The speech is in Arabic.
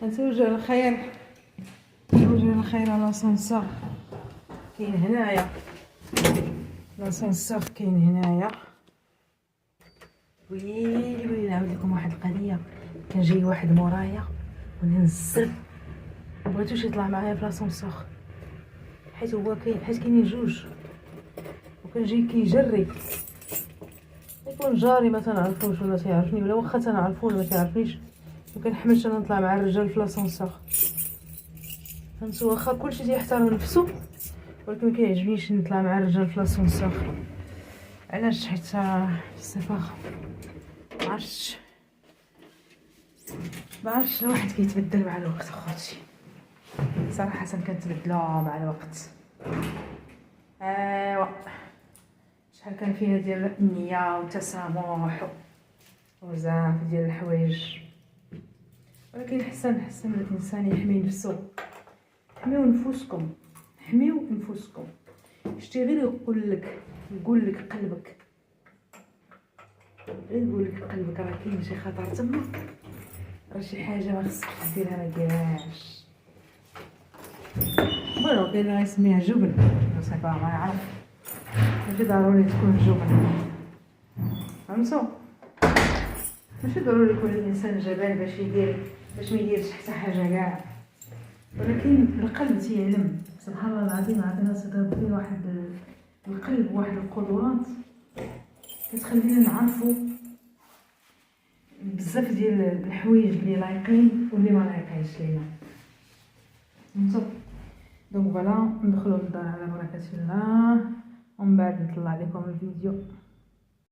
نتوجه الخير، نتوجه الخير على لاسانسور كاين هنايا، لاسانسور كاين هنايا. ويلي نعاود لكم واحد القضيه، كان جاي واحد مورايا وننزل مبغيتوش يطلع معايا في لاسانسور حيت هو حيت كاينين جوج، وكان جاي كيجري يكون جاري ما تنعرفوش ولا تيعرفني، ولا واخا تنعرفو ولا ما تيعرفنيش، مكنحملش انا نطلع مع الرجال في لاسانسور. فهمتوا؟ واخا كلشي تيحترم نفسو، ولكن مكيعجبنيش نطلع مع الرجال في لاسانسور. علاش؟ حيت الصفاغ معرفتش الواحد كيتبدل مع الوقت اخوتي، صراحه كنتبدلوا مع الوقت. ايوا شحال كان فيها ديال النيه والتسامح وبزاف ديال الحوايج، ولكن حسن الانسان يحمي نفسه. حميو نفوسكم، حميو نفوسكم. شتي غير يقول لك قلبك، غير يقول لك قلبك راه كاين شي خطر تما، راه شي حاجه ما خصك ديرها ما ديرهاش. بون كاين اللي غيسميها جبن، صافا ما يعرف، ماشي ضروري تكون جبن، فهمتوا؟ ماشي ضروري يكون الانسان جبان باش ما يديرش حتى حاجه كاع، ولكن القلب تيعلم. سبحان الله العظيم، عطينا سيدي ربي واحد القلب، واحد القدرات كتخلينا نعرفوا بزاف ديال الحوايج اللي لايقين واللي ما لايقينش لينا. فهمتوا؟ دونك فوالا ندخلوا للدار على بركه الله، ومن بعد نطلع لكم الفيديو.